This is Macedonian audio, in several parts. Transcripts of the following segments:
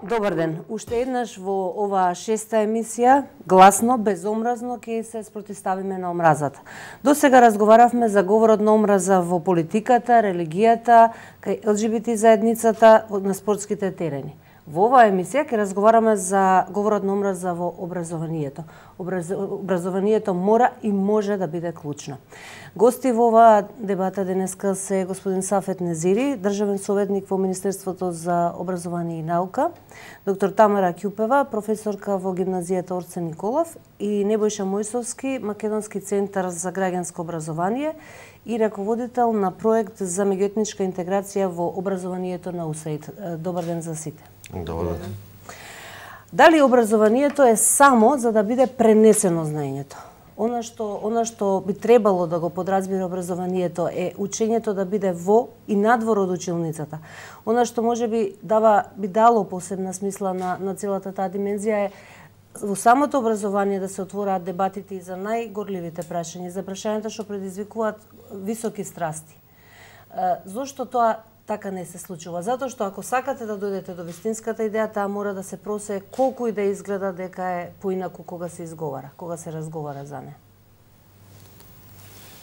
Добар ден. Уште еднаш во оваа шеста емисија, гласно, безомразно, ќе се спротивставиме на омразата. До сега разговаравме за говорот на омраза во политиката, религијата, кај ЛГБТ заедницата, на спортските терени. Во оваа емисија ќе разговараме за говорот на омраза во образованието. Образованието мора и може да биде клучно. Гости во оваа дебата денеска се господин Сафет Незири, државен советник во Министерството за образование и наука, доктор Тамара Ќупева, професорка во гимназијата Орце Николов и Небојша Мојсовски, Македонски центар за граѓанско образование и раководител на проект за меѓуетничка интеграција во образованието на УСАИД. Добар ден за сите. Добар ден. Дали образованието е само за да биде пренесено знаењето? Она што би требало да го подразбира образованието е учењето да биде во и надвор од училницата. Она што може би би дало посебна смисла на целата таа димензија е во самото образование да се отвораат дебатите и за најгорливите прашања, за прашањата што предизвикуваат високи страсти. Зошто тоа така не се случува? Затоа што ако сакате да дојдете до вистинската идеја, таа мора да се просее колку и да изгледа дека е поинаку кога се изговара, кога се разговара за неа.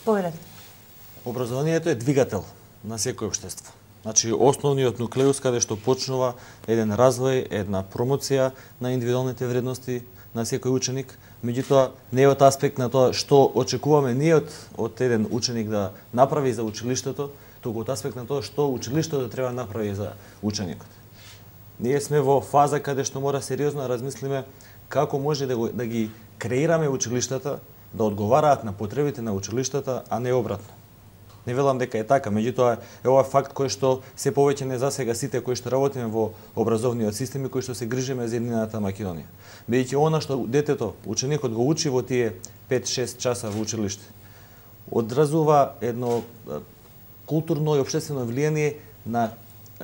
Повелете. Образованието е двигател на секој општество. Значи, основниот нуклеус каде што почнува еден развој, една промоција на индивидуалните вредности на секој ученик. Меѓутоа, не е од аспект на тоа што очекуваме ние од еден ученик да направи за училиштето, туку од аспект на тоа што училиштето треба да направи за ученикот. Ние сме во фаза каде што мора сериозно да размислиме како може да ги креираме училиштата да одговараат на потребите на училиштата, а не обратно. Не велам дека е така, меѓутоа е ова факт кој што се повеќе не засега сите кои што работиме во образовниот систем и кои што се грижиме за еднината Македонија. Бидејќи она што детето, ученикот го учи во тие 5-6 часа во училиште, одразува едно културно и општествено влијание на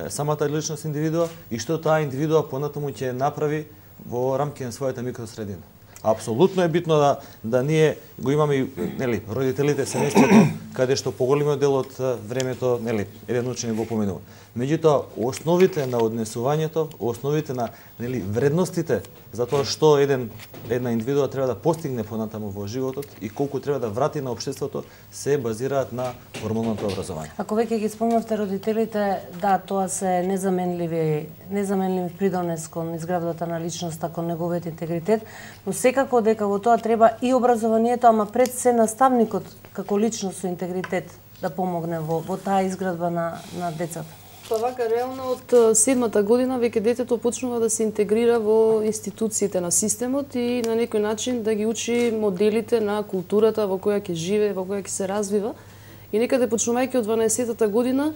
самата личност индивидуа и што таа индивидуа понатаму ќе направи во рамки на својата микросредина. Апсолутно е битно да ние го имаме, нели, родителите, семејството, каде што поголемиот дел од времето, нели, еден ученик го поминува. Меѓутоа, основите на однесувањето, основите на, нели, вредностите за тоа што една индивидуа треба да постигне понатаму во животот и колку треба да врати на општеството, се базираат на формалното образование. Ако веќе ги спомнавте родителите, да, тоа се незаменливи придонес кон изградбата на личноста, кон неговиот интегритет, но секако дека во тоа треба и образованието, ама пред се наставникот како личност со интегритет да помогне во таа изградба на децата. Па вака, реално од седмата година веќе детето почнува да се интегрира во институциите на системот и на некој начин да ги учи моделите на културата во која ќе живее, во која ќе се развива. И некаде почнувајќи од 12-та година,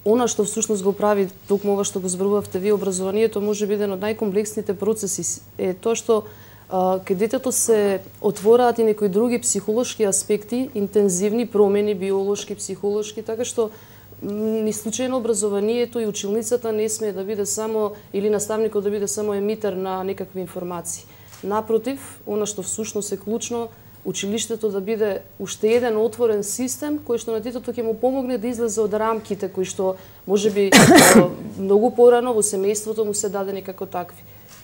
она што всушност го прави токму ова што го зборувавте ви, образованието може би еден од најкомплексните процеси е тоа што кај детето се отвораат и некои други психолошки аспекти, интензивни промени, биолошки, психолошки, така што ни случајно образованието и училницата не смее да биде само, или наставникот да биде само емитер на некакви информации. Напротив, она што всушност е клучно, училиштето да биде уште еден отворен систем кој што на детето ќе му помогне да излезе од рамките кои што можеби многу порано во семејството му се дадени како такви.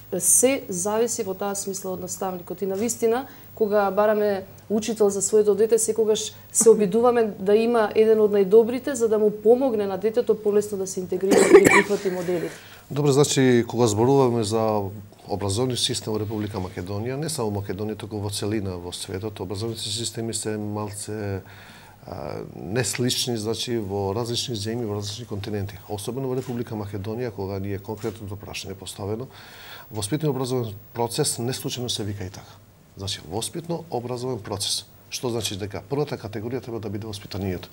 Се зависи во таа смисла од наставникот и навистина кога бараме учител за своето дете, секогаш се обидуваме да има еден од најдобрите за да му помогне на детето полесно да се интегрира и да прифати моделите. Добре, значи кога зборуваме за образовни систем во Република Македонија, не само Македонија, туку во целина во светот, образовните системи се малце неслични, значи во различни земји, во различни континенти. Особено во Република Македонија, кога ни е конкретното прашање поставено, воспитно образовен процес не случајно се вика и така. Значи, воспитно образовен процес. Што значи дека првата категорија треба да биде воспитанието.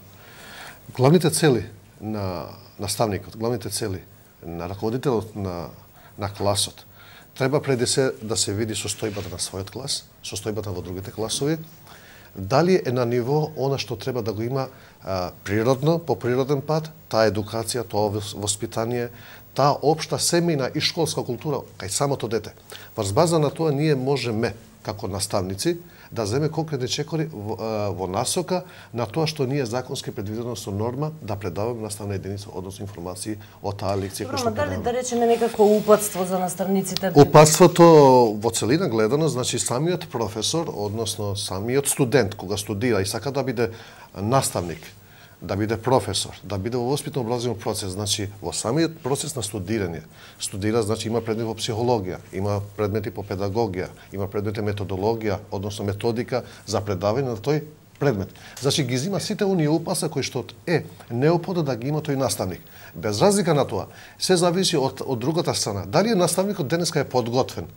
Главните цели на наставникот, главните цели на раководителот на класот треба пред се да се види состојбата на својот клас, состојбата во другите класови, дали е на ниво она што треба да го има природно, по природен пат, таа едукација, тоа воспитание, таа општа семејна и школска култура кај самото дете. Врз база на тоа ние можеме како наставници да земе конкретни чекори во насока на тоа што ние законски предвидено со норма да предаваме наставна единица, односно информации од таа лекција која што предаваме. Да речеме некакво упатство за наставниците? Упатството во целина гледано, значи самиот професор, односно самиот студент кога студира и сака да биде наставник, да биде професор, да биде во воспитно-образовен процес, значи во самиот процес на студирање. Студира, значи има предмет во психологија, има предмети по педагогија, има предмети методологија, односно методика за предавање на тој предмет. Значи ги зима сите оние упаса кои што неопходно да ги има тој наставник. Без разлика на тоа, се зависи од другата страна. Дали наставникот денеска е подготвен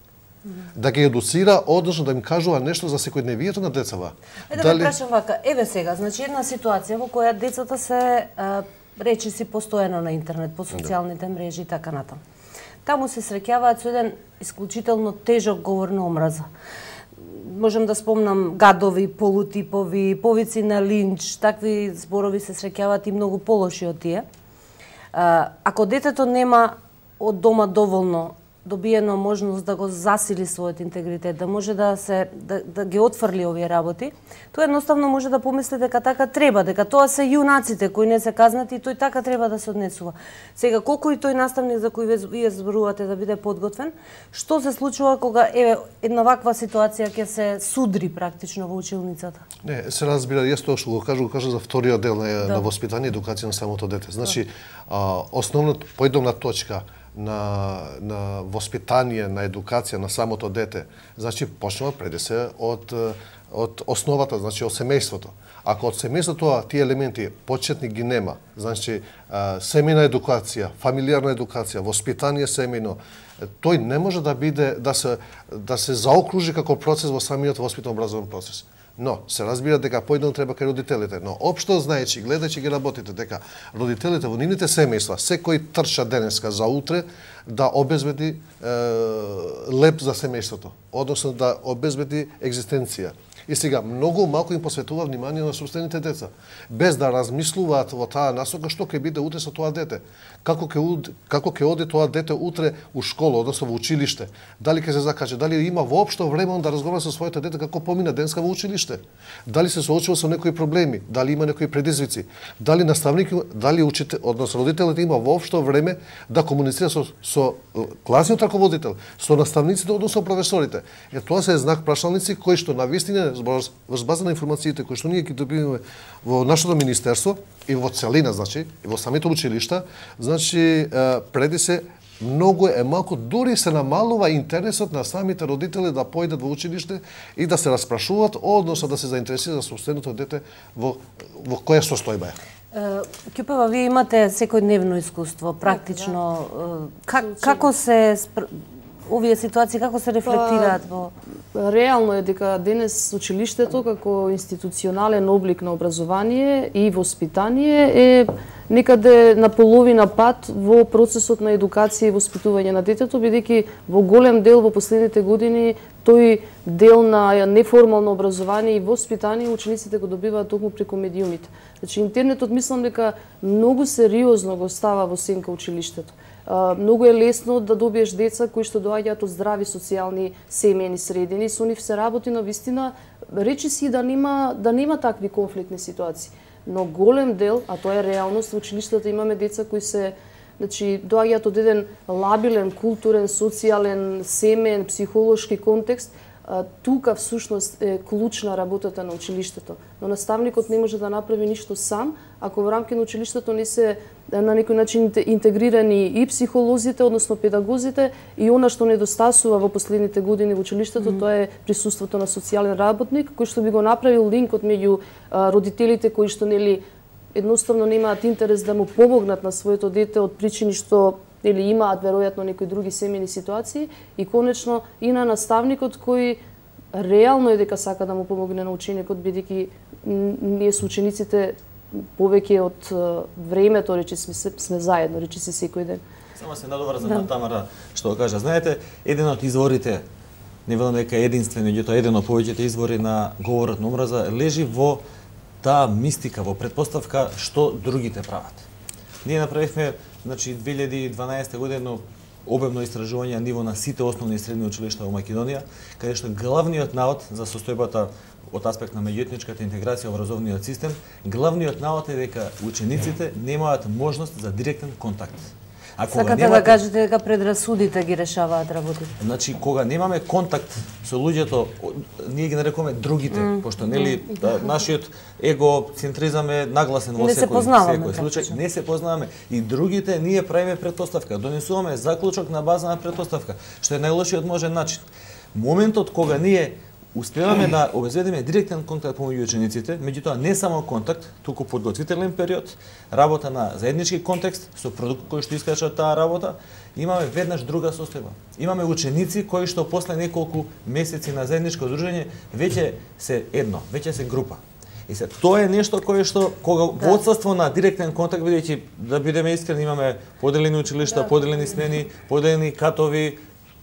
да ги едуцира, односно да им кажува нешто за секојдневието на децава. Да ме прашам вака, еве сега, значи една ситуација во која децата се речиси постојано на интернет, по социјалните мрежи и така натаму. Таму се среќаваат со еден исклучително тежок говор на омраза. Можем да спомнам гадови, полутипови, повици на линч, такви зборови се среќаваат и многу полоши од тие. Ако детето нема од дома доволно добиено можност да го засили својот интегритет, да може да ги отфрли овие работи, тој едноставно може да помисли дека така треба, дека тоа се јунаците кои не се казнати и тој така треба да се однесува. Сега колку и тој наставник за кој вие зборувате да биде подготвен, што се случува кога една ваква ситуација ќе се судри практично во училницата? Не, се разбира, јас тоа што го кажу за вториот дел на воспитание и едукација на самото дете. Значи, основната поидомна точка на воспитание, на едукација на самото дете, значи почнува преди се од основата, значи од семејството. Ако од семејството тие елементи почетни ги нема, значи семејна едукација, фамилиарна едукација, воспитание семејно, тој не може да биде да се заокружи како процес во самиот воспитно-образовен процес. Но се разбира дека поедно треба кај родителите, но општо знаејќи, гледајќи ги работите дека родителите во нивните семејства секој трча денеска за утре да обезбеди леп за семејството, односно да обезбеди екзистенција. И сега многу малку им посветува внимание на собствените деца, без да размислуваат во таа насока што ќе биде утре со тоа дете, како ќе оди тоа дете утре у школа, односно во училиште, дали ќе се закачи, дали има воопшто време да разговара со своето дете како помина денска во училиште, дали се соочува со некои проблеми, дали има некои предизвици, дали наставник, дали учител, односно родителите има воопшто време да комуницира со класниот раководител, со наставниците, односно професорите. Тоа се знак прашалници кои што навистина врз база на информациите кои што ние ги добиваме во нашето министерство и во целина, значи, и во самите училишта, значи, преди се многу малку, дури се намалува интересот на самите родители да појдат во училиште и да се распрашуваат, односно да се заинтересираат за собственото дете во која состојба е. Ќупева, вие имате секојдневно искуство, практично. Како се овие ситуации, како се рефлектираат во... Реално е дека денес училиштето како институционален облик на образование и воспитание е некаде на половина пат во процесот на едукација и воспитување на детето, бидејќи во голем дел во последните години тој дел на неформално образование и воспитание учениците го добиваат токму преку медиумите. Значи интернетот мислам дека многу сериозно го става во сенка училиштето. Многу е лесно да добиеш деца кои што доаѓаат од здрави социјални семејни средини, со нив се работи на вистина, речи си да нема такви конфликтни ситуации. Но голем дел, а тоа е реалност, во училиштата имаме деца кои се, значи, доаѓаат од еден лабилен, културен, социјален, семеен, психолошки контекст. Тука всушност е клучна работата на училиштето. Но наставникот не може да направи ништо сам, ако во рамки на училиштето не се на некој начин интегрирани и психолозите, односно педагозите, и она што недостасува во последните години во училиштето, тоа е присуството на социјален работник, кој што би го направил линкот меѓу родителите кои што нели едноставно немаат интерес да му помогнат на своето дете од причини што или имаат веројатно некои други семејни ситуации, и конечно и на наставникот кој реално е дека сака да му помогне на ученикот, бидејќи ние со учениците повеќе од времето, речи сме заедно, речи се секој ден. Само се надоврзам на Тамара што кажа. Знаете, еден од изворите, не велам дека единствен, меѓутоа еден од повеќето извори на говорот на омраза лежи во таа мистика, во претпоставка што другите прават. Ние направивме, значи 2012 година обемно истражување на ниво на сите основни и средни училишта во Македонија, каде што главниот навод за состојбата од аспект на меѓуетничката интеграција во образовниот систем, главниот навод е дека учениците немаат можност за директен контакт. Сакате да кажете дека предрасудите ги решаваат работите? Значи, кога немаме контакт со луѓето, ние ги нарекуваме другите, пошто нели нашиот егоцентризам е нагласен во секој случај, не се познаваме. И другите ние правиме претпоставка, донесуваме заклучок на база на претпоставка, што е најлошиот можен начин. Моментот кога ние успеваме да обезбедиме директен контакт помеѓу учениците, меѓутоа не само контакт, туку подготвителен период, работа на заеднички контекст со продукт кој што искача таа работа, имаме веднаш друга состојба. Имаме ученици кои што после неколку месеци на заедничко дружење веќе се едно, веќе се група. И се тоа е нешто кое што кога во отсуство на директен контакт, бидејќи да бидеме искрени, имаме поделени училишта, поделени смени, поделени катови,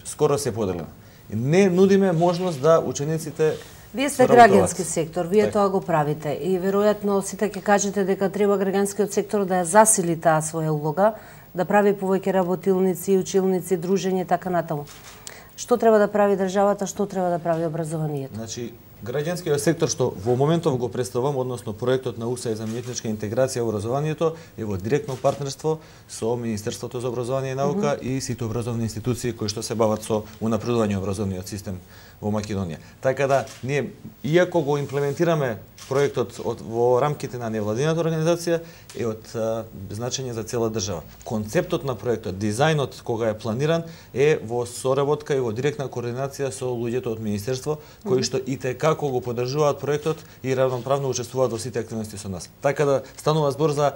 скоро се поделено. Не нудиме можност да учениците. Вие сте граѓански сектор, вие тоа го правите и веројатно сите ќе кажете дека треба граѓанскиот сектор да ја засили таа своја улога, да прави повеќе работилници, училници, дружење така натаму. Што треба да прави државата, што треба да прави образованието? Значи, граѓанскиот сектор што во моментов го представувам, односно проектот на УСАИД за меѓуетничка интеграција во образованието е во директно партнерство со Министерството за образование и наука и сите образовни институции кои што се бават со унапредување образовниот систем во Македонија. Така да ние иако го имплементираме проектот во рамките на невладината организација е од значење за цела држава. Концептот на проектот, дизајнот кога е планиран е во соработка и во директна координација со луѓето од министерство кои што и како го поддржуваат проектот и равноправно учествуваат во сите активности со нас. Така да станува збор за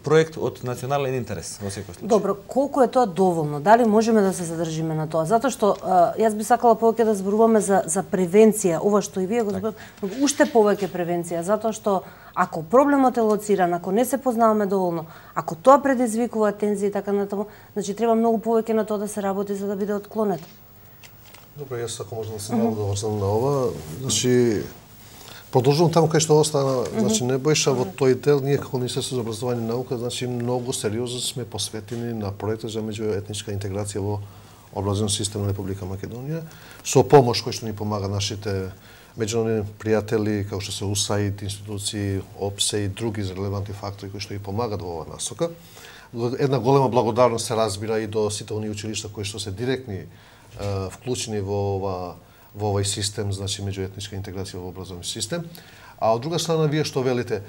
проект од национален интерес во секој случај. Добро, колку е тоа доволно? Дали можеме да се задржиме на тоа? Затоа што јас би сакала повеќе да зборуваме за превенција, ова што и вие го зборувате, уште повеќе превенција, затоа што ако проблемот е лоциран, ако не се познаваме доволно, ако тоа предизвикува тензии и така натаму, значи треба многу повеќе на тоа да се работи за да биде отклонет. Добро, јас ако можам да се наводам на ова, значи продолжувам таму кај што остана, значи не беше во тој дел, ние како Министерство за образование и наука, значи многу сериозно сме посветени на проектот за меѓуетничка интеграција во образовен систем на Република Македонија, со помош кој што ни помага нашите меѓународни пријатели, како што се УСАИД, институции, ОПСЕ и други релевантни фактори кои што ни помагат во оваа насока. Една голема благодарност се разбира и до сите оние училишта кои што се директни вклучени во овој систем, значи меѓуетничка интеграција во образовен систем. А од друга страна, вие што видите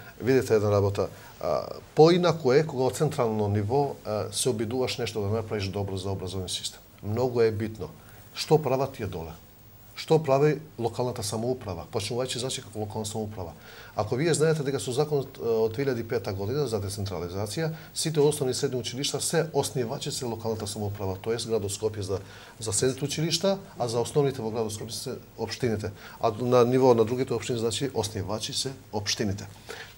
една работа, поинаку е кога од централно ниво се обидуваш нешто да направиш добро за образовен систем. Многу е битно. Што прават тие доле? Што прави локалната самоуправа? Почнувајќи значи како локална самоуправа. Ако вие знаете дека со законот од 2005 година за децентрализација, сите основни и средни училишта се основачи се локалната самоуправа, тоест градот Скопје за средните училишта, а за основните во градот Скопје се општините. А на ниво на другите општини значи основачи се општините.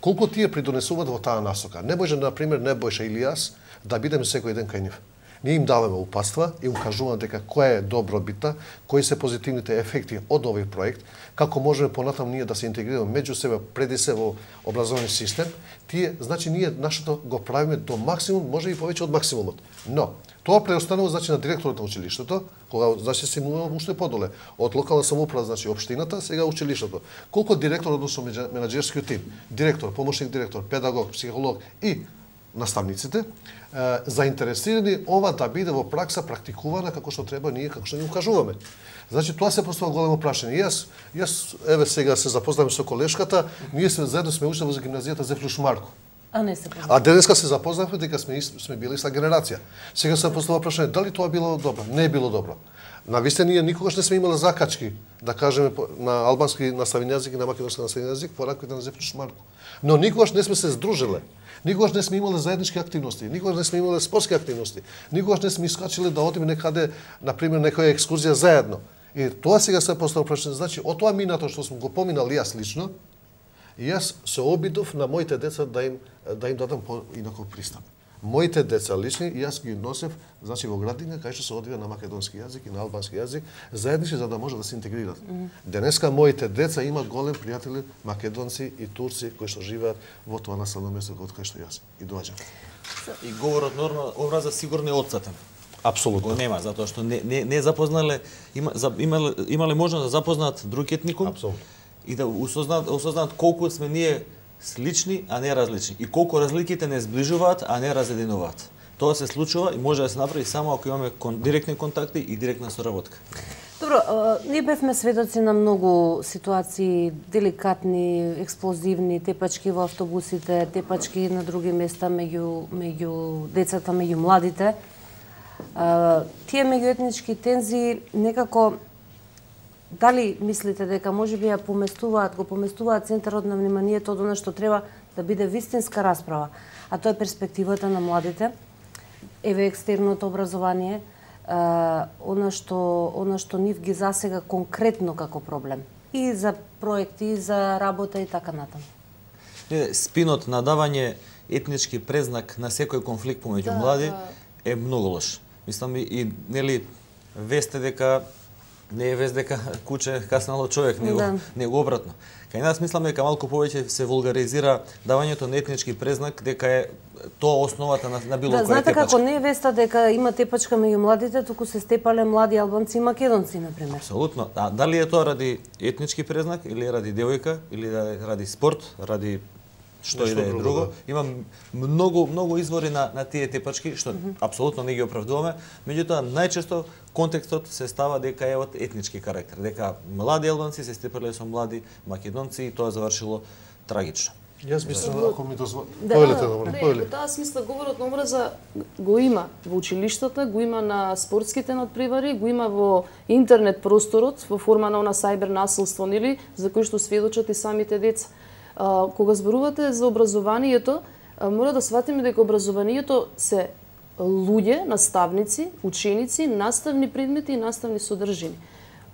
Колку тие придонесуваат во таа насока? Не може на пример Небојша или јас да бидеме секој ден кај нив. Ние им даваме упатства и им кажуваме дека која е добробитта, кои се позитивните ефекти од овој проект, како можеме понатаму ние да се интегрираме меѓу себе преди се во образовен систем. Тие, значи ние нашето го правиме до максимум, може и повеќе од максимумот. Но тоа преостанува значи на директорот на училиштето, кога значи се имува уште подоле од локална самоуправа, значи општината, сега училиштето. Колку директор односно менаџерскиот тим, директор, помошник директор, педагог, психолог и наставниците заинтересирани ова да биде во пракса практикувана како што треба ние, како што ни укажуваме. Значи тоа се постава големо прашање. Јас еве сега се запознавам со колешката, ние заедно сме учели во гимназијата Зефлюш Марко. А не се познаваме. А денеска се запознавме дека сме били иста генерација. Сега се постава прашање дали тоа било добро? Не е било добро. Навистина ние никогаш не сме имале закачки, да кажеме на албански наставен јазик и на македонски наставен јазик во рамките на Зефлюш Марко. Но никогаш не сме се здружиле. Никогаш не сме имале заеднички активности, никогаш не сме имале спортски активности, никогаш не сме искачиле да одиме некаде, например, некоја екскурзија заедно. И тоа сега се постава прашање. Значи, од тоа минато што сум го поминал јас лично, јас се обидов на моите деца да им дадам поинаков пристап. Моите деца лични, јас ги носев, значи во градина кај што се одвија на македонски јазик и на албански јазик, заеднички за да може да се интегрират. Денеска моите деца имаат голем пријатели македонци и турци кои што живеат во тоа населено место од кај што јас и доаѓам. И говорот норма образа сигурно е отцатен. Апсолутно. Го нема, затоа што не запознале, имале можност да запознаат друг етникум. Апсолутно. И да осознаат колку сме ние слични, а не различни. И колку разликите не сближуваат, а не разединуваат. Тоа се случува и може да се направи само ако имаме директни контакти и директна соработка. Добро, ние бевме сведоци на многу ситуации, деликатни, експлозивни, тепачки во автобусите, тепачки на други места меѓу децата, меѓу младите. Тие меѓуетнички тензии некако, дали мислите дека можеби го поместуваат центарот на вниманието од она што треба да биде вистинска расправа, а тоа е перспективата на младите, еве екстерното образование, она што нив ги засега конкретно како проблем. И за проекти, и за работа и така натаму. Спинот на давање етнички презнак на секој конфликт помеѓу млади е многу лош. Мислам и нели весте дека не е вест дека куче каснало човек, него обратно. Кај нас мислам дека малку повеќе се вулгаризира давањето на етнички презнак, дека е тоа основата на било која тепачка. Знаете како не е веста дека има тепачка меѓу младите, туку се степале млади албанци и македонци, например. Апсолутно. А дали е тоа ради етнички презнак, или ради девојка, или ради спорт, ради што и да е друго. Има многу извори на тие тепачки, што апсолутно не ги оправдуваме, меѓутоа најчесто контекстот се става дека е од етнички карактер, дека млади албанци се степале со млади македонци и тоа завршило трагично. Јас мислам, ако ми дозволите, во таа смисла говорот на омраза го има во училиштата, го има на спортските надпревари, го има во интернет просторот во форма на она сайбер насилство, нели, за кој што сведочат и самите деца. Кога зборувате за образованието, мора да сватиме дека образованието се луѓе, наставници, ученици, наставни предмети и наставни содржини.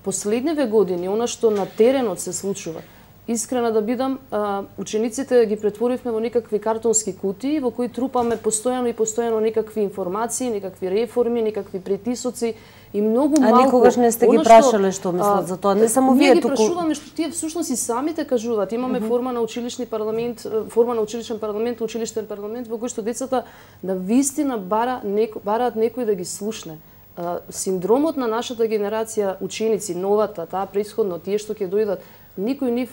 Последниве години, она што на теренот се случува, искрена да бидам, учениците ги претворивме во некакви картонски кутии во кои трупаме постојано некакви информации, некакви реформи, некакви притисоци и многу малку. А никогаш не сте ги прашале што мислат за тоа, не само вие туку. Ние ги прашуваме што тие всушност и самите кажуваат. Имаме форма на училишни парламент, форма на училишен парламент, училиштен парламент во кој што децата на вистина бараат некој да ги слушне. Синдромот на нашата генерација ученици, новата, таа претходно, тие што ќе дојдат, никој нив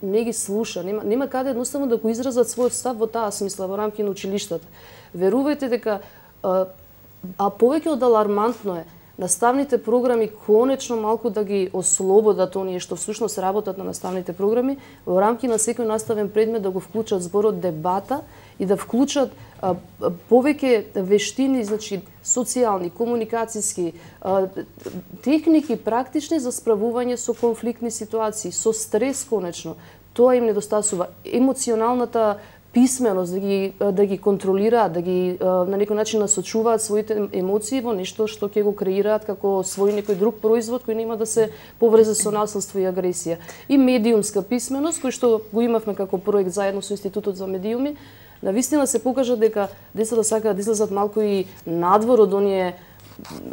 не ги слуша, нема каде едноставно да го изразат својот став во таа смисла во рамки на училиштата. Верувајте дека повеќе од алармантно е наставните програми конечно малку да ги ослободат оние што всушност работат на наставните програми во рамки на секој наставен предмет да го вклучат зборот дебата и да вклучат повеќе вештини, значи социјални, комуникацијски, техники практични за справување со конфликтни ситуации, со стрес конечно. Тоа им недостасува. Емоционалната писменост да ги контролираат, да ги на некој начин насочуваат своите емоции во нешто што ќе го креираат како свој некој друг производ кој нема да се поврзе со насилство и агресија. И медиумска писменост кој што го имавме како проект заедно со Институтот за медиуми, навистина се покажа дека децата сакаат да излезат малку и надвор од оние,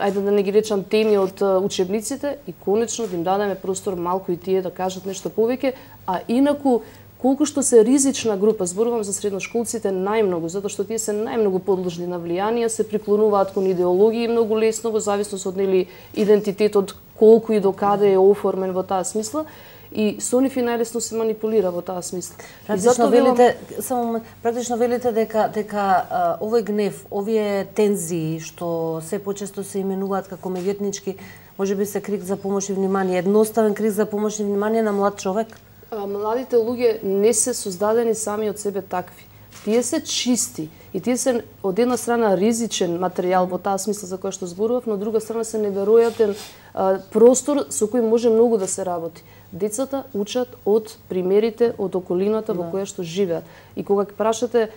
ајде да не ги речам, теми од учебниците и конечно да им дадеме простор малку и тие да кажат нешто повеќе, а инаку колку што се ризична група, зборувам за средношколците најмногу, затоа што тие се најмногу подложни на влијанија, се приклонуваат кон идеологии многу лесно во зависност од нели идентитетот колку и до каде е оформен во таа смисла. И со нив и најлесно се манипулира во таа смисла. Практично велите дека овој гнев, овие тензии што се почесто се именуваат како меѓуетнички, можеби се крик за помош и внимание, едноставен крик за помош и внимание на млад човек. Младите луѓе не се создадени сами од себе такви. Тие се чисти и тие се од една страна ризичен материјал во таа смисла за која што зборував, но од друга страна се неверојатен простор со кој може многу да се работи. Децата учат од примерите од околината во која што живеат. И кога ќе прашате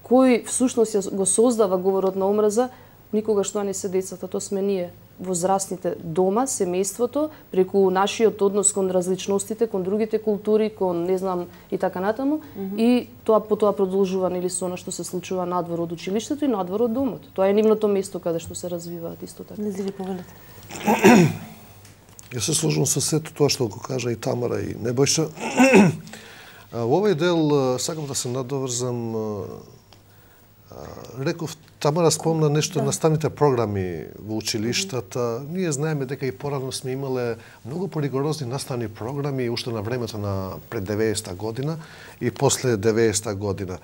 кој всушност го создава говорот на омраза, никогаш тоа не се децата, тоа сме ние, возрастните дома, семејството, преку нашиот однос кон различностите, кон другите култури, кон не знам и така натаму, и тоа потоа продолжува нели со она што се случува надвор од училиштето и надвор од домот. Тоа е нивното место каде што се развиваат исто така. Не зили повелете. Јас се сложувам со сето тоа што го кажа и Тамара и Небојша. Во овој дел сакам да се надоврзам Реков, Тамара спомна нешто наставните програми во училиштата. Ние знаеме дека и порано сме имале многу поригорозни наставни програми уште на времето на пред 90-та година и после 90-та година.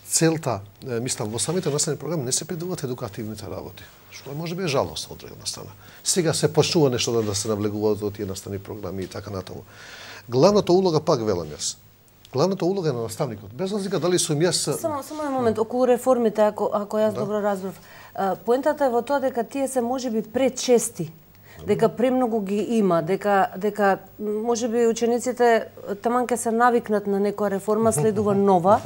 Целта, мислам, во самите наставни програми не се предуваат едукативните работи, што може би е жалост од другата страна. Сега се почнува нешто да се навлегуваат во тие наставни програми и така натаму. Главната улога, пак велам јас, главната улога е на наставникот. Без разлика дали сум јас... Само еден момент, околу реформите, ако јас добро разбрав. Поентата е во тоа дека тие се можеби пречести, дека премногу ги има, дека можеби учениците таман ќе се навикнат на некоја реформа, следува нова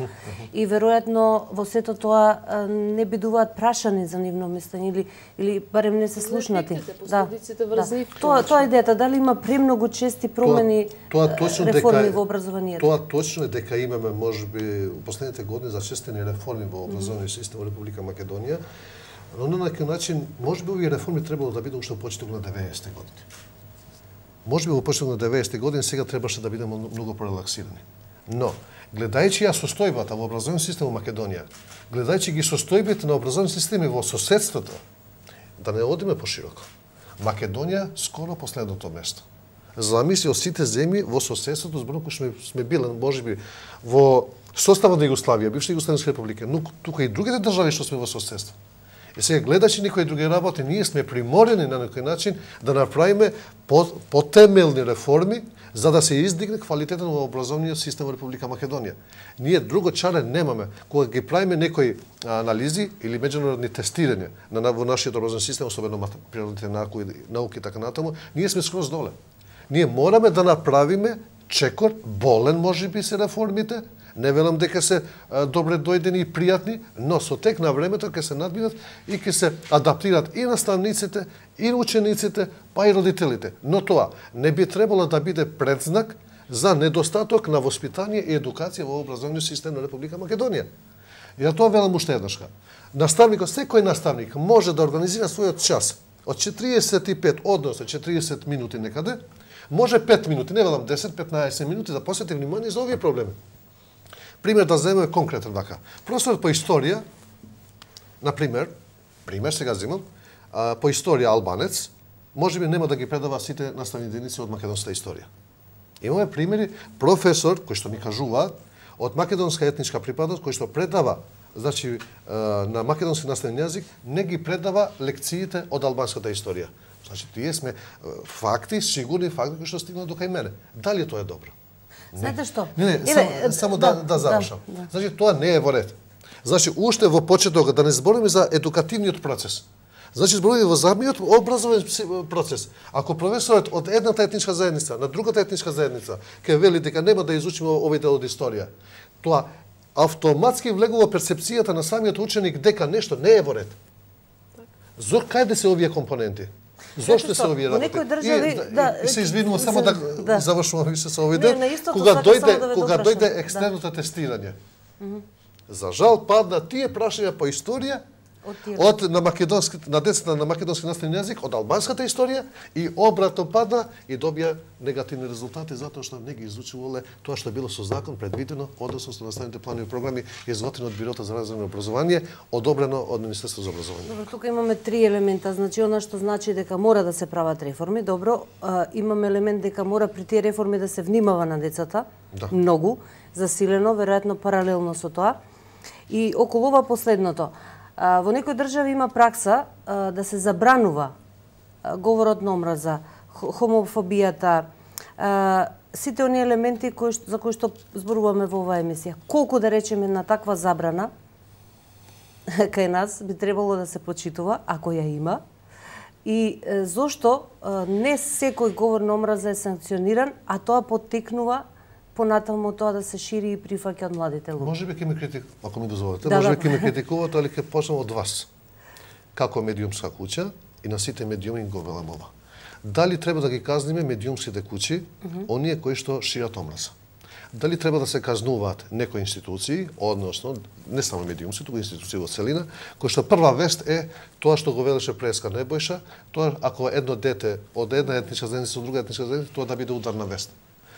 и веројатно во сето тоа не бидуваат прашани за нивно мислење или барем не се слушнати. Последиците врз нив. Тоа е идејата, дали има премногу чести промени реформи во образованието. Тоа точно е дека имаме можеби последните години зачестени реформи во образовниот систем во Република Македонија. Но на некој начин, можеби овие реформи требало да биде уште во почеток на 90-те години. Можеби во почеток на 90-те години сега требаше да бидеме многу порелаксирани. Но, гледајќи ја состојбата во образовниот систем во Македонија, гледајќи ги состојбите на образовни системи во соседството, да не одиме пошироко. Македонија скоро последното место. Замисли од сите земји во соседството, зборно кои сме биле, можеби, во составот на Југославија, бивша Југославска република, но тука и другите држави што сме во соседство. И сега гледачи некои други работи, ние сме приморени на некој начин да направиме потемелни реформи за да се издигне квалитетот во образовниот систем во Република Македонија. Ние друго чаре немаме. Кога ги правиме некои анализи или меѓународни тестирања во нашиот образовен систем, особено природните науки и така натаму, ние сме скроз доле. Ние мораме да направиме чекор, болен можеби се реформите, не велам дека се добре дојдени и пријатни, но со тек на времето ќе се надминат и ќе се адаптират и наставниците, и учениците, па и родителите. Но тоа не би требало да биде предзнак за недостаток на воспитание и едукација во образовниот систем на Република Македонија. И тоа велам уште еднашка. Наставникот, секој наставник може да организира својот час од 45, односно 40 минути некаде, може 5 минути, не велам 10-15 минути да посвети внимание за овие проблеми. Пример да земеме конкретен вака. Професорот по историја, на пример сега земам, по историја албанец, можеби нема да ги предава сите наставни единици од македонската историја. Имаме примери професор кој што ми кажува од македонска етничка припадност кој што предава, значи на македонски наставен јазик, не ги предава лекциите од албанската историја. Значи тие сме факти, сигурни факти кои што стигнат до кај мене. Дали тоа е добро? Знаете што? Само да завршам. Значи, тоа не е во ред. Значи, уште во почеток, да не збориме за едукативниот процес. Значи, збориме во самиот образовен процес. Ако професорот од едната етничка заедница на другата етничка заедница ќе вели дека нема да изучиме овој дел од историја, тоа автоматски влегува перцепцијата на самиот ученик дека нешто не е во ред. За каде се овие компоненти? Зошто се овие работи? Некои држави, и се извинувам само да завршувам више со овој дел. Кога дојде екстерното тестирање. За жал падна тие прашања по историја на децата на македонски наставен јазик од албанската историја и обратно падна и добија негативни резултати затоа што не ги изучувале тоа што било со закон предвидено, односно со наставните планови и програми изготвени од Бирото за развој на образование, одобрено од Министерството за образование. Добро, тука имаме три елемента, значи она што значи дека мора да се прават реформи, добро, имаме елемент дека мора при тие реформи да се внимава на децата, многу, засилено, веројатно паралелно со тоа. И околу ова последното, во некои држави има пракса да се забранува говорот на омраза, хомофобијата, сите оние елементи за кои што зборуваме во оваа емисија. Колку да речеме на таква забрана кај нас би требало да се почитува, ако ја има, и зошто не секој говор на омраза е санкциониран, а тоа поттикнува понатаму тоа да се шири и прифаќа од младите луѓе. Можеби ќе ме критикувате, ако ми дозволите, можеби ќе ме критикувате, али ќе почнам од вас. Како медиумска куќа и на сите медиуми го велам ова. Дали треба да ги казниме медиумските куќи, оние кои што шират омраза? Дали треба да се казнуваат некои институции, односно не само медиумски, туку институции во целина, кои што прва вест е тоа што го велеше преска Небојша, тоа ако едно дете од една етничка заедница со друга етничка заедница, тоа да биде ударна вест.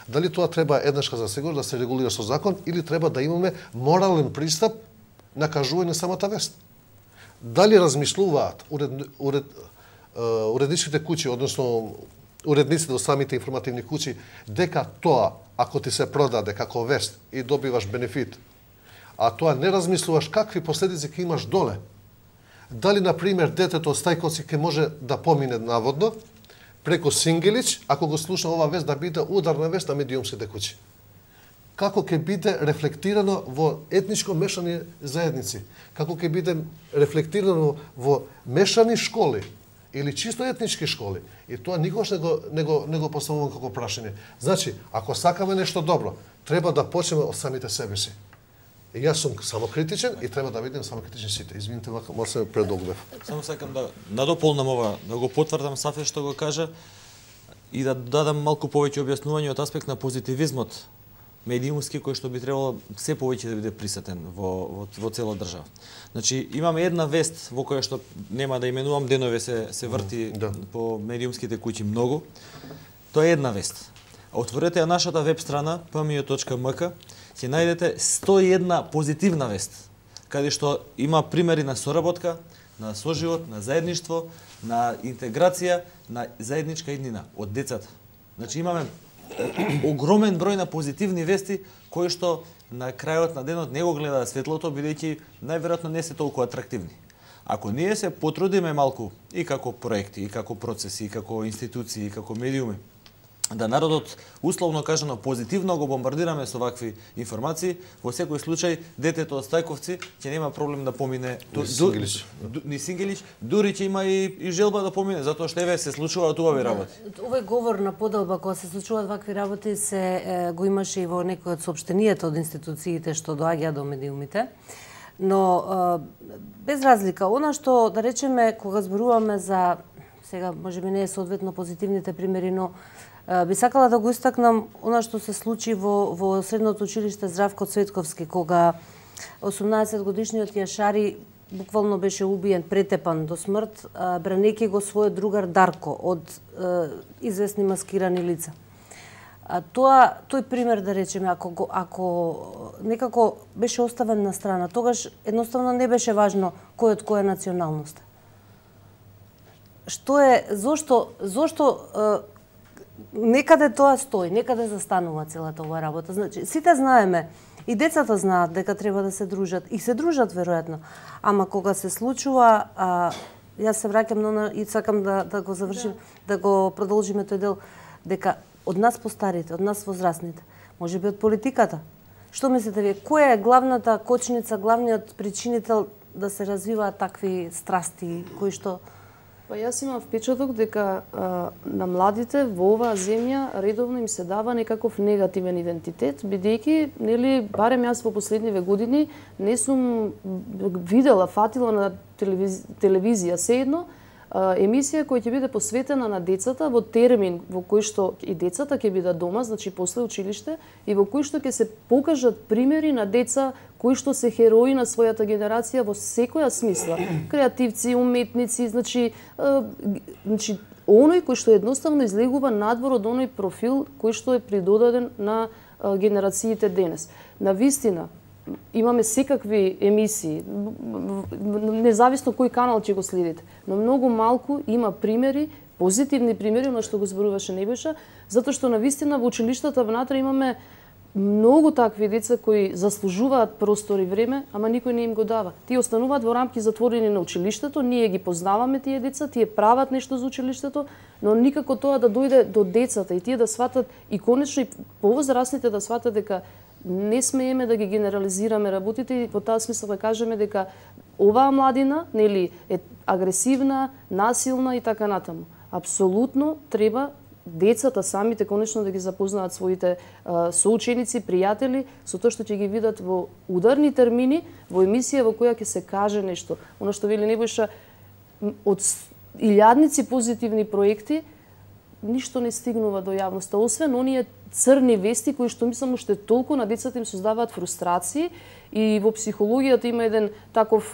Дали тоа треба еднашка за сегур да се регулира со закон или треба да имаме морален пристап накажување на самата вест. Дали размислуваат уредничките куќи, односно уредниците во самите информативни куќи, дека тоа, ако ти се продаде како вест и добиваш бенефит, а тоа не размислуваш какви последици ќе имаш доле. Дали, например, детето од Стајковци ќе може да помине наводно преку Сингелич, ако го слуша ова вест, да биде ударна вест на медиумските куќи. Како ќе биде рефлектирано во етничко мешани заедници, како ќе биде рефлектирано во мешани школи или чисто етнички школи. И тоа никогаш не го поставувам како прашање. Значи, ако сакаме нешто добро, треба да почнеме од самите себе си. И јас сум самокритичен и треба да бидем самокритични сите. Извините, може се предолго бев. Само сакам да надополнам ова, да го потврдам Сафе што го кажа и да дадам малку повеќе објаснување од аспект на позитивизмот медиумски, кој што би требало се повеќе да биде присутен во цела држава. Значи, имаме една вест во која што нема да именувам, денове се врти по медиумските куќи многу. Тоа е една вест. А отворете ја нашата веб страна pmio.mk, ќе најдете 101 позитивна вест, каде што има примери на соработка, на соживот, на заедништво, на интеграција, на заедничка иднина од децата. Значи, имаме огромен број на позитивни вести кои што на крајот на денот не го гледаат светлото, бидејќи најверојатно не се толку атрактивни. Ако ние се потрудиме малку и како проекти, и како процеси, и како институции, и како медиуми, да народот, условно кажано, позитивно го бомбардираме со вакви информации, во секој случај детето од Стајковци ќе нема проблем да помине ни Сингелич, дури ќе има и желба да помине, затоа што еве се случуваат убави работи. Овој говор на поделба кога се случуваат вакви работи го имаше и во некој од соопштенијата од институциите што доаѓа до медиумите. Но без разлика, она што да речеме кога зборуваме за сега можеби не е соодветно позитивните примери, но би сакала да го истакнам она што се случи во средното училиште Здравко Цветковски, кога 18-годишниот Јашари буквално беше убиен, претепан до смрт, бранејќи го својот другар Дарко од известни маскирани лица. Тој пример, да речеме, ако некако беше оставен на страна, тогаш едноставно не беше важно кој од која националност. Зошто некаде тоа стои, некаде застанува целата оваа работа. Значи, сите знаеме, и децата знаат дека треба да се дружат, и се дружат веројатно. Ама кога се случува, јас се враќам и сакам да го завршим, да го продолжиме тој дел, дека од нас постарите, од нас возрастните, можеби од политиката. Што мислите вие, која е главната кочница, главниот причинител да се развиваат такви страсти, кои што... Па јас имам впечаток дека на младите во оваа земја редовно им се дава некаков негативен идентитет, бидејќи, нели, барем јас во последниве години не сум видела, фатила на телевизија седно емисија која ќе биде посветена на децата во термин во кој што и децата ќе бидат дома, значи после училиште, и во кој што ќе се покажат примери на деца кои што се херои на својата генерација во секоја смисла. Креативци, уметници, значи оној кој што едноставно излегува надвор од оној профил кој што е придодаден на генерациите денес. На вистина, имаме секакви емисии, независно кој канал ќе го следите, но многу малку има примери, позитивни примери, на што го зборуваше Небојша, затоа што на вистина во училиштата внатре имаме многу такви деца кои заслужуваат простор и време, ама никој не им го дава. Тие остануваат во рамки затворени на училиштето, ние ги познаваме тие деца, тие прават нешто за училиштето, но никако тоа да дојде до децата и тие да сватат и конечно и повозрастните да сватат дека не смееме да ги генерализираме работите и во таа смисла да кажеме дека оваа младина, нели, е агресивна, насилна и така натаму. Апсолутно треба децата самите конечно да ги запознаат своите соученици, пријатели, со тоа што ќе ги видат во ударни термини, во емисија во која ќе се каже нешто. Оно што вели Небојша, од илјадници позитивни проекти, ништо не стигнува до јавноста, освен оние црни вести кои што мислам уште толку на децата им создаваат фрустрации и во психологијата има еден таков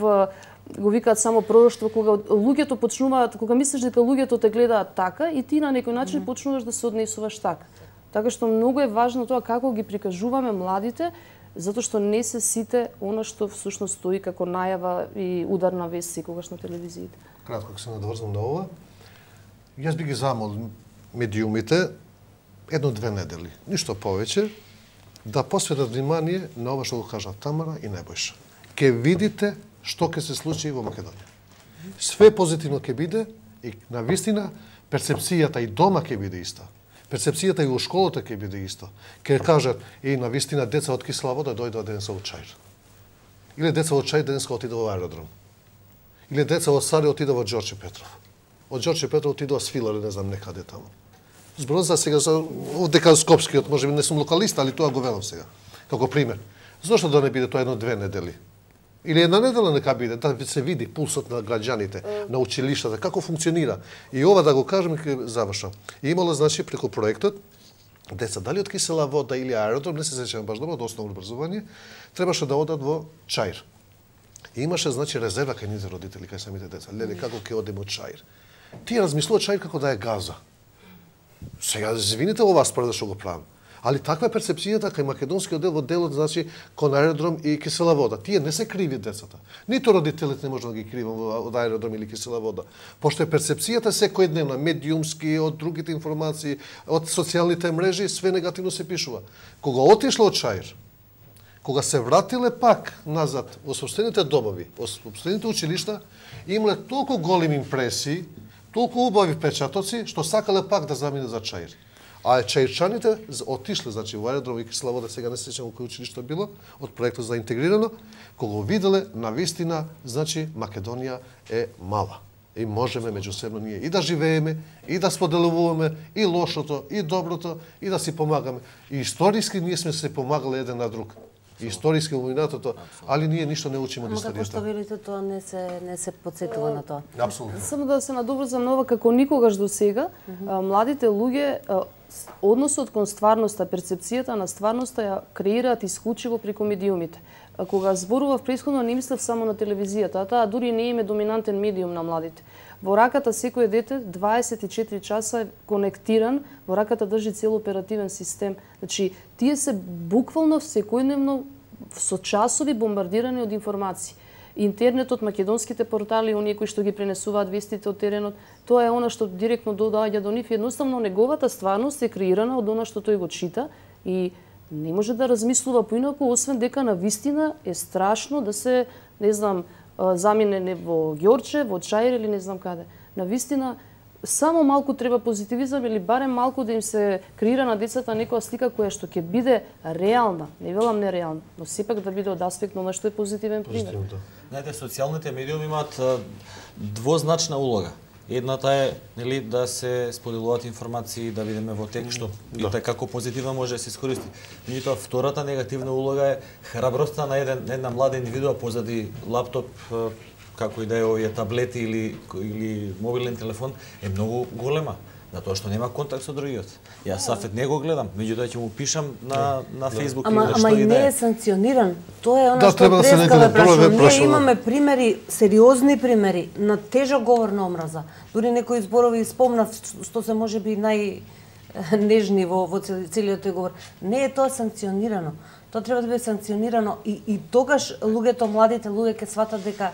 го викаат само пророштво, кога луѓето почнуваат, кога мислиш дека луѓето те гледаат така и ти на некој начин почнуваш да се однесуваш така. Така што многу е важно тоа како ги прикажуваме младите затоа што не се сите она што всушност стои како најава и ударна вест секогаш на телевизиите. Кратко, ако се надврзам на ова, јас би ги замолил медиумите 1-2 недели, ништо повеќе, да посветат внимание на ова што го кажа Тамара и Небојша. Ке видите што ќе се случи во Македонија. Све позитивно ќе биде и на вистина перцепцијата и дома ќе биде иста. Перцепцијата и во школата ќе биде иста. Ке кажат и на вистина деца од кисела вода дојдоа денеска од Чаир. Или деца од Чаир денеска отидоа во аеродром. Или деца од Саре отидоа во Ѓорче Петров. Од Ѓорче Петров отидоа Свиларе, не знам некаде таму. Зборам за сега за дека Скопскиот, можеби не сум локалист, али тоа го велам сега како пример. Зошто да не биде тоа 1-2 недели? Или 1 недела нека биде, да се види пулсот на граѓаните, на училиштата, како функционира. И ова да го кажем и ќе завршам. И имало, значи, преку проектот, деца дали од кисела вода или аеродром, не се сеќавам баш добро, од основно образование, требаше да одат во Чаир. И имаше, значи, резерва кај нивните родители, кај самите деца. Леле, како ќе одиме од Чаир? Тие размислуваат Чаир како да е Газа. Сега, извините ова според што го правам. Али таква е перцепцијата кај македонскиот дел во делот, значи, кон аеродром и кисела вода. Тие не се криви децата. Ниту родителите не може да ги кривам од аеродром или кисела вода. Пошто е перцепцијата секојдневна, медиумски, од другите информации, од социјалните мрежи, све негативно се пишува. Кога отишло од Чаир, кога се вратиле пак назад во сопствените домови, во сопствените училишта, имале толку големи импресии, толку убави впечатоци, што сакале пак да замине за Чаир. А чаирчаните отишле, значи, во аеродром и кисела вода, сега не се сеќавам кој училиште било, од проектот за интегрирано, кога го виделе, навистина, значи, Македонија е мала. И можеме меѓусебно ние и да живееме, и да споделуваме и лошото, и доброто, и да си помагаме. И историски ние сме се помагали еден на друг. Историски во минатото, али ние ништо не учиме од историјата. Како што велите, тоа не се потсетува на тоа. Апсолутно. Само да се надоврзам на ова, како никогаш до сега, младите луѓе односот кон стварноста, перцепцијата на стварноста ја креираат исклучиво преку медиумите. Кога зборував претходно, не мислев само на телевизијата, а таа дури не е доминантен медиум на младите. Во раката секој дете 24 часа е конектиран, во раката држи цел оперативен систем. Значи, тие се буквално секојдневно со часови бомбардирани од информации. Интернетот, македонските портали, оние кои што ги пренесуваат вестите од теренот, тоа е она што директно доаѓа до нив. Едноставно неговата стварност е креирана од она што тој го чита и не може да размислува поинаку, освен дека на вистина е страшно да се, не знам, замине во Ѓорче, во Чаир или не знам каде. На вистина, само малку треба позитивизам или барем малку да им се креира на децата некоја слика која што ќе биде реална, не велам нереална, но сепак да биде од аспект на што е позитивен пример. Знаете, социјалните медиуми имаат двозначна улога. Едната е, нели, да се споделуваат информации, да видиме во тек што и така како позитивно може да се искористи. Меѓутоа, втората негативна улога е храброста на една млада индивидуа позади лаптоп, како и да е овие таблети или мобилен телефон, е многу голема. Затоа што нема контакт со другиот. Јас Сафет не го гледам, меѓутоа ќе му пишам на Facebook или што Ама и и да не е. е санкциониран. Тоа е она Да, што треба да се Преска најде прашува. прво Ние имаме примери, сериозни примери на тежок говор на омраза. Дури некои зборови спомнав што се можеби најнежни во целиот тој говор. Не е тоа санкционирано. Тоа треба да биде санкционирано и тогаш луѓето, младите луѓе ќе сватат дека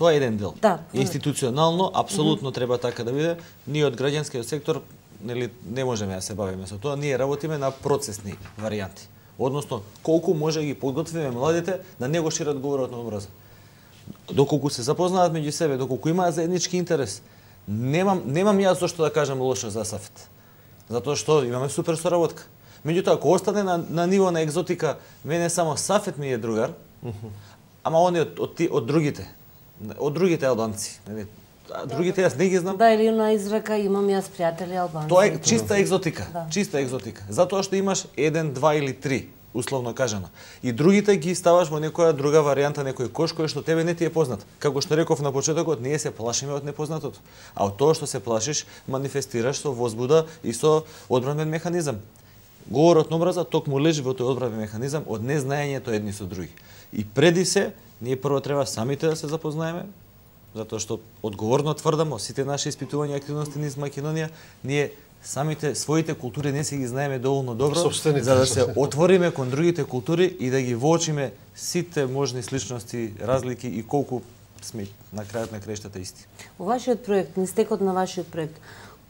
Тоа е еден дел. Да. Институционално, апсолутно треба така да биде. Ние од граѓанскиот сектор нели не можеме да се бавиме со тоа. Ние работиме на процесни варијанти. Односно, колку може ги подготвиме младите да не го шират говорот на омраза. Доколку се запознаат меѓу себе, доколку имаат заеднички интерес, немам јас зошто да кажам лошо за Сафет. Затоа што имаме супер соработка. Меѓутоа, ако остане на ниво на екзотика, мене само Сафет ми е другар, ама они од другите. Од другите албанци. Другите јас не ги знам. да, или на изрека имам јас пријатели албанци. Тоа е чиста екзотика. Да. Чиста екзотика. Затоа што имаш 1, 2 или 3, условно кажано. И другите ги ставаш во некоја друга варијанта, некој кош кој што тебе не ти е познат. Како што реков на почетокот, ние се плашиме од непознатото. А од тоа што се плашиш, манифестираш со возбуда и со одбранбен механизам. Говорот на омраза токму лежи во тој одбранбен механизам од незнаењето едни со други. И преди се, ние прво треба самите да се запознаеме, затоа што одговорно тврдам, сите наши испитувања и активности низ Македонија, ние самите своите култури не си ги знаеме доволно добро, Собствените. за да се отвориме кон другите култури и да ги воочиме сите можни сличности, разлики и колку сме на крајот на краиштата исти. Во вашиот проект, нистекот на вашиот проект,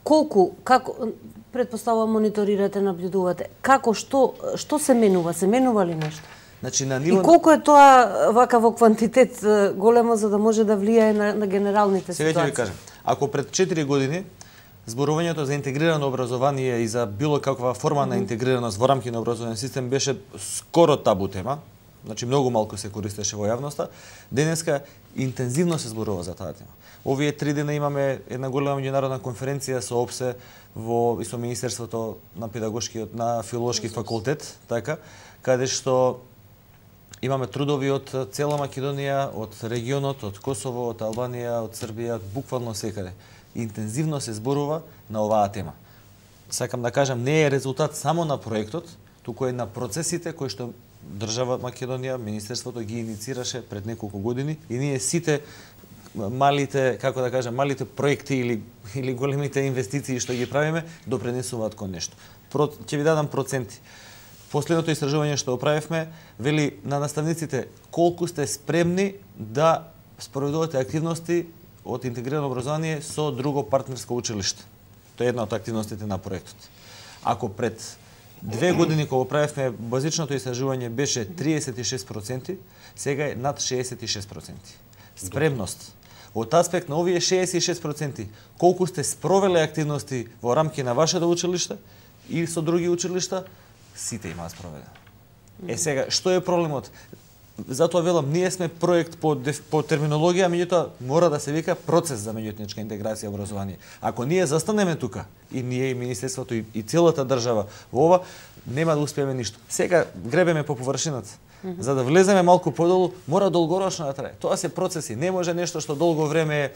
колку, како, предпоставувам мониторирате, наблюдувате, како, што се менува? Се менува ли нешто? Значи, на И ниво... колку е тоа вака во квантитет големо за да може да влијае на генералните Сега ќе ситуации? ви кажам, ако пред 4 години зборувањето за интегрирано образование и за било каква форма на интегрираност во рамки на образовен систем беше скоро табу тема, значи многу малку се користеше во јавноста, денеска интензивно се зборува за таа тема. Овие 3 дена имаме една голема меѓународна конференција со ОПСЕ и со Министерството на педагошкиот, на филолошки факултет, така, каде што имаме трудови од цела Македонија, од регионот, од Косово, од Албанија, од Србија, буквално секаде. Интензивно се зборува на оваа тема. Сакам да кажам, не е резултат само на проектот, туку е на процесите кои што држава Македонија, Министерството ги иницираше пред неколку години и ние сите малите, како да кажам, малите проекти или големите инвестиции што ги правиме допренесуваат кон нешто. Ќе ви дадам проценти. Последното истражување што оправивме вели на наставниците колку сте спремни да спроведувате активности од интегрирано образование со друго партнерско училиште. Тоа е една од активностите на проектот. Ако пред 2 години кога правевме базичното истражување беше 36%, сега е над 66%. Спремност. Од аспект на овие 66%, колку сте спровеле активности во рамки на вашето училиште и со други училишта, сите имаат спроведено. Сега, што е проблемот? Затоа велам, ние сме проект по терминологија, меѓутоа мора да се вика процес за меѓуетничка интеграција и образование. Ако ние застанеме тука, и ние и Министерството и целата држава во ова, нема да успееме ништо. Сега гребеме по површината. За да влеземе малку подолу, мора долгорочно да трае. Тоа се процеси. Не може нешто што долго време е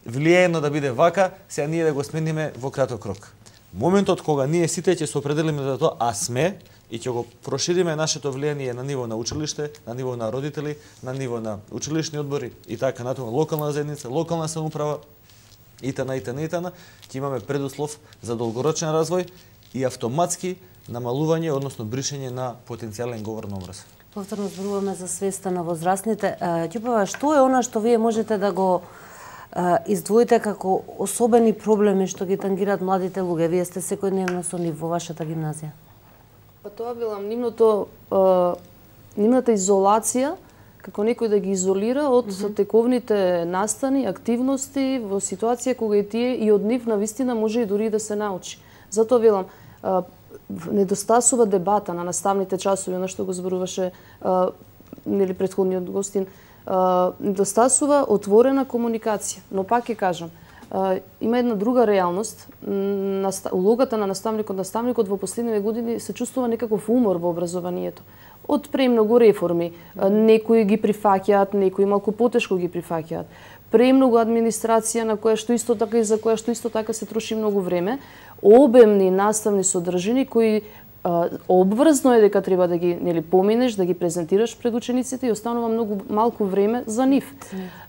влијаено да биде вака, сега ние да го смениме во краток рок. Моментот кога ние сите ќе се определиме за тоа, а сме, и ќе го прошириме нашето влијание на ниво на училиште, на ниво на родители, на ниво на училишни одбори и така натаму, локална заедница, локална самоуправа и т.н. ќе имаме предуслов за долгорочен развој и автоматски намалување, односно бришење на потенцијален говор на омраза. Повторно зборуваме за свеста на возрастните. Ѓупева, што е она што вие можете да го издвоите како особени проблеми што ги тангираат младите луѓе? Вие сте секојдневно со нив во вашата гимназија. Па тоа велам, нивната изолација, како некој да ги изолира од тековните настани, активности во ситуација кога и тие и од нив навистина може и дури да се научи. Затоа велам, недостасува дебата на наставните часови, она што го зборуваше нели претходниот гостин, недостасува отворена комуникација. Но пак ќе кажам, има една друга реалност. Улогата на наставникот во последниве години се чувствува некаков умор во образованието. Од премногу реформи, некои ги прифаќаат, некои малку потешко ги прифаќаат. Премногу администрација на која што исто така и за која што исто така се троши многу време, обемни наставни содржини кои обврзно е дека треба да ги поминеш, да ги презентираш пред учениците и останува многу малку време за нив.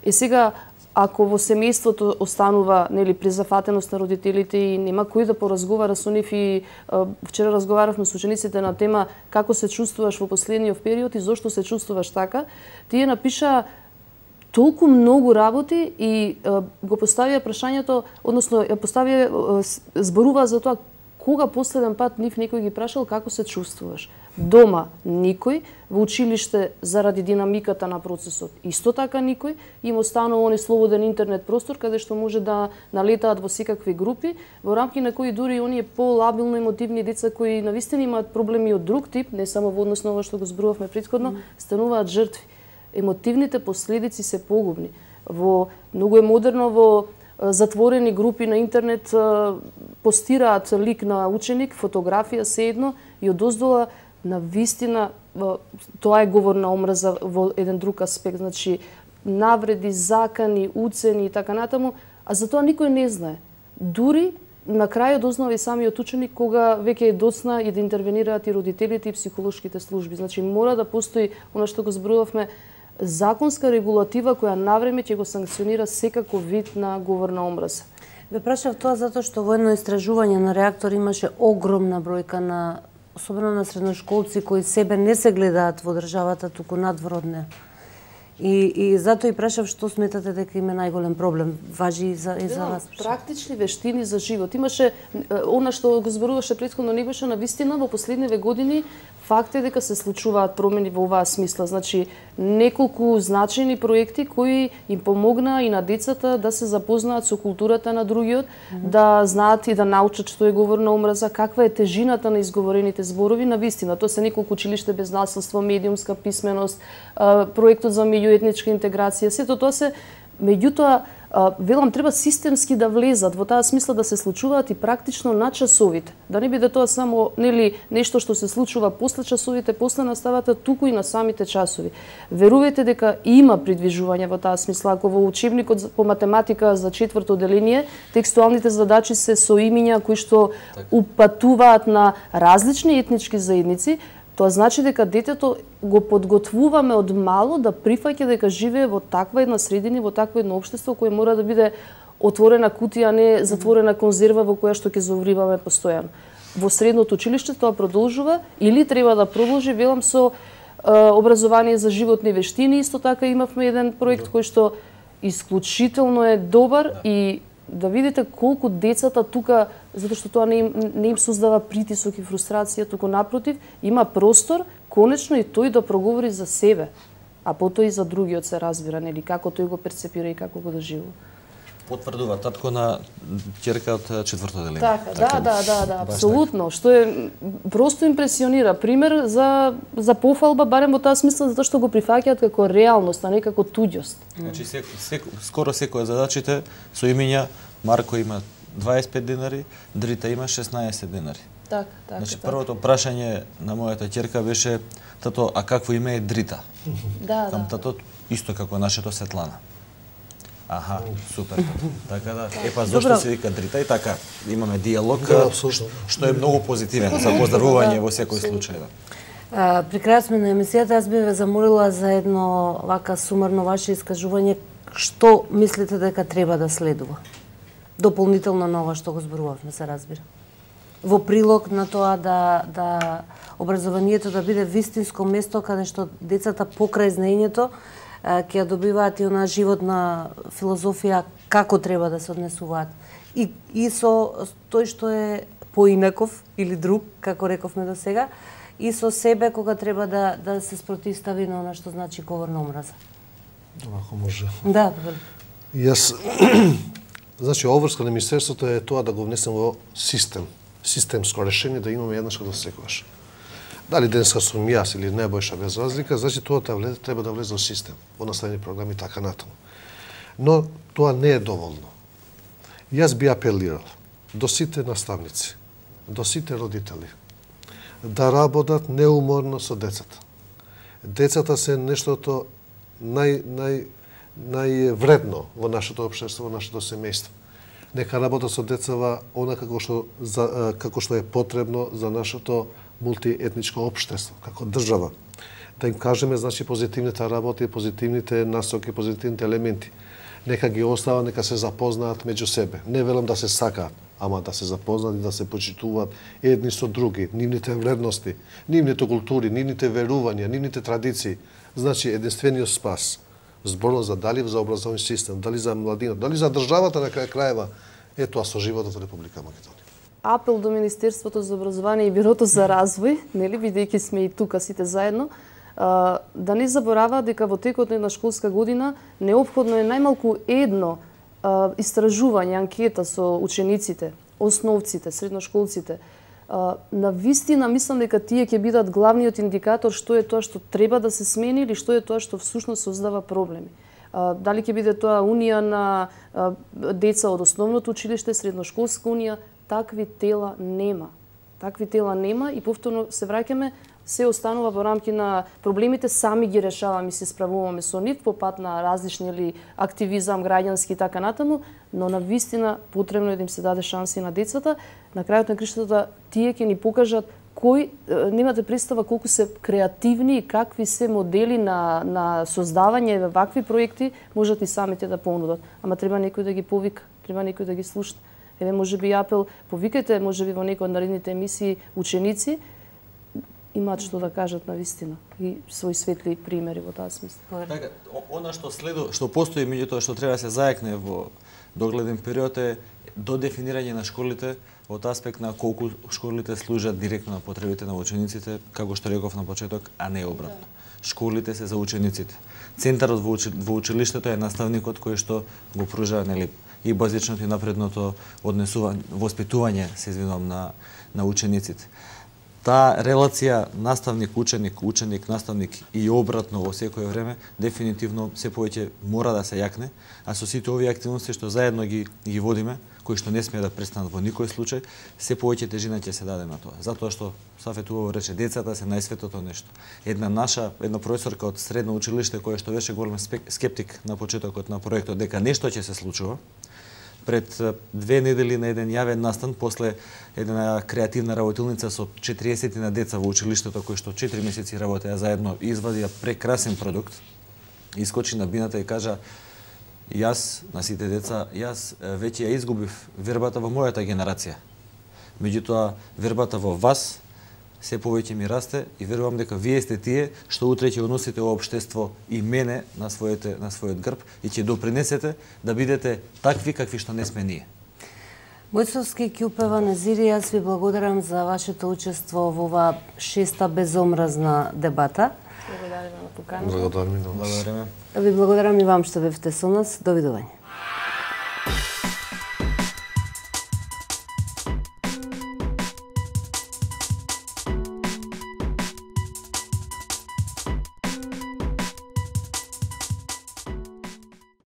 И сега ако во семејството останува презафатеност на родителите и нема кој да поразговара со нив, и вчера разговаравме со учениците на тема како се чувствуваш во последниот период и зошто се чувствуваш така, тие напиша толку многу работи и го поставија прашањето, односно ја поставија, зборува за тоа кога последен пат нив некој ги прашал како се чувствуваш. Дома никој, во училиште заради динамиката на процесот исто така никој, им останува оној слободен интернет простор каде што може да налетаат во секакви групи, во рамки на кои дури и оние полабилно емотивни деца кои навистина имаат проблеми од друг тип, не само во однос на ова што го зборувавме претходно, стануваат жртви. Емотивните последици се погубни. Многу е модерно во затворени групи на интернет постираат лик на ученик, фотографија, седно и одоздола на вистина тоа е говор на омраза во еден друг аспект, значи навреди, закани, уцени и така натаму, а за тоа никој не знае. Дури на крајот дознава и самиот ученик кога веќе е доцна и да интервенираат и родителите и психолошките служби. Значи мора да постои она што го зборувавме, законска регулатива која навреме ќе го санкционира секако вид на говор на омраза. Ве прашав тоа затоа што во едно истражување на реактор имаше огромна бројка на, особено на средношколци кои себе не се гледаат во државата, туку надвор од неа. И затоа и прашав што сметате дека има најголем проблем. Важи и за вас. Практични вештини за живот. Имаше она што го зборуваше претходно Небоша, на вистина во последниве години факт е дека се случуваат промени во оваа смисла. Значи, неколку значајни проекти кои им помогнаа и на децата да се запознаат со културата на другиот, да знаат и да научат што е говор на омраза, каква е тежината на изговорените зборови. На вистина, тоа се неколку училиште без насилство, медиумска писменост, проектот за меѓуетничка интеграција, сето тоа се, меѓутоа, велам, треба системски да влезат во таа смисла да се случуваат и практично на часовите. Да не биде тоа само нешто што се случува после часовите, после наставата, туку и на самите часови. Верувајте дека има придвижување во таа смисла. Ако во учебникот по математика за 4-то одделение текстуалните задачи се со имиња кои што упатуваат на различни етнички заедници, тоа значи дека детето го подготвуваме од мало да прифаќа дека живее во таква една средина, во такво едно општество кое мора да биде отворена кутија, а не затворена конзерва во која што ќе завриваме постојано. Во средното училиште тоа продолжува или треба да продолжи, велам, со образование за животни вештини. Исто така имавме еден проект кој што исклучително е добар и да видите колку децата тука, затоа што тоа не им создава притисок и фрустрација, туку напротив, има простор конечно и тој да проговори за себе, а потоа и за другиот се разбира, нели, како тој го перцепира и како го доживува. Потврдува татко на ќерка од 4-то одделение. Така, да, апсолутно, што е просто импресионира. Пример за пофалба, барем во таа смисла, затоа што го прифаќаат како реалност, а не како туѓост. Значи, скоро секоја задачите со имиња, Марко има 25 денари, Дрита има 16 денари. Така. Значи, првото прашање на мојата ќерка беше: тато, а какво име е Дрита? Кам тато, исто како нашето Светлана. Аха, супер. Така да, епа зошто се вика Дрита и така имаме диалог, што е многу позитивен за поздравување во секој случај. При крајот сме на емисијата, јас би ве замолила за едно вака сумарно ваше искажување, што мислите дека треба да следува? Дополнително на ова што го зборувавме, се разбира. Во прилог на тоа да образованието да биде вистинско место каде што децата покрај знаењето ќе ја добиваат и онаа животна филозофија како треба да се однесуваат. И со тој што е поинаков или друг, како рековме до сега, и со себе кога треба да се спротивстави на она што значи говор на омраза. Ако може. Да, Јас, значи, обврска на Министерството е тоа да го внесем во системско решение, да имаме еднаш до секогаш. Дали денеска сум јас или Небојша, без разлика, значи тоа треба да влезе во систем, во наставни програми и така натаму. Но тоа не е доволно. Јас би апелирал до сите наставници, до сите родители, да работат неуморно со децата. Децата се нештото највредно во нашето општество, во нашето семејство. Нека работат со децава она како што е потребно за нашето мултиетничко општество, како држава. Да им кажеме, значи, позитивните работи, позитивните насоки, позитивните елементи. Нека ги остава, нека се запознаат меѓу себе. Не велам да се сакаат, ама да се запознаат и да се почитуваат едни со други, нивните вредности, нивните култури, нивните верувања, нивните традиции. Значи, единствениот спас. Зборно за дали за образовен систем, дали за младина, дали за државата на крај крајева, е тоа со животот во Република Македонија. Апел до Министерството за образование и Бирото за развој, нели, бидејќи сме и тука сите заедно, да не заборава дека во текот на една школска година неопходно е најмалку едно истражување, анкета со учениците, основците, средношколците. На вистина мислам дека тие ќе бидат главниот индикатор што е тоа што треба да се смени или што е тоа што всушност создава проблеми. Дали ќе биде тоа унија на деца од основното училиште, средношколска унија, такви тела нема. Такви тела нема и повторно се враќаме, се останува во рамки на проблемите, сами ги решаваме и се справуваме со нив по пат на различни или активизам, граѓански и така натаму, но на вистина потребно е да им се даде шанси на децата. На крајот на криштата тие ќе ни покажат немате представа колку се креативни и какви се модели на создавање вакви проекти можат и самите да понудат. Ама треба некој да ги повика, треба некој да ги слуша. Еве можеби апел, повикајте можеби во некој од наредните емисии ученици, имаат што да кажат на вистина и свои светли примери во таа смисла. Така, она што што постои меѓутоа што треба да се заекне во догледен период е до дефинирање на школите од аспект на колку школите служат директно на потребите на учениците, како што реков на почеток, а не обратно. Школите се за учениците. Центарот во училиштето е наставникот кој што го пружа, нели, и базичното и напредното воспитување, се извинувам, на учениците. Таа релација наставник-ученик, ученик-наставник и обратно во секое време, дефинитивно се повеќе мора да се јакне, а со сите овие активности што заедно ги водиме, кои што не смее да престанат во никој случај, се повеќе тежина ќе се даде на тоа. Затоа што Сафет убаво рече, децата се најсветото нешто. Една професорка од средно училиште која што беше голем скептик на почетокот на проектот дека нешто ќе се случува, пред 2 недели на еден јавен настан, после една креативна работилница со 40 на деца во училиштето кои што 4 месеци работеа заедно и извадија прекрасен продукт, искочи на бината и кажа: јас на сите деца, јас веќе ја изгубив вербата во мојата генерација. Меѓутоа вербата во вас се повеќе ми расте и верувам дека вие сте тие што утре ќе уносите во општество и мене на својот грб и ќе допринесете да бидете такви какви што не сме ние. Војцовски Ќупева Незири, јас ви благодарам за вашето учество во оваа 6-та безомразна дебата. Благодариме на поканата. Благодариме. Ви благодарам и вам што бевте со нас. Довидување.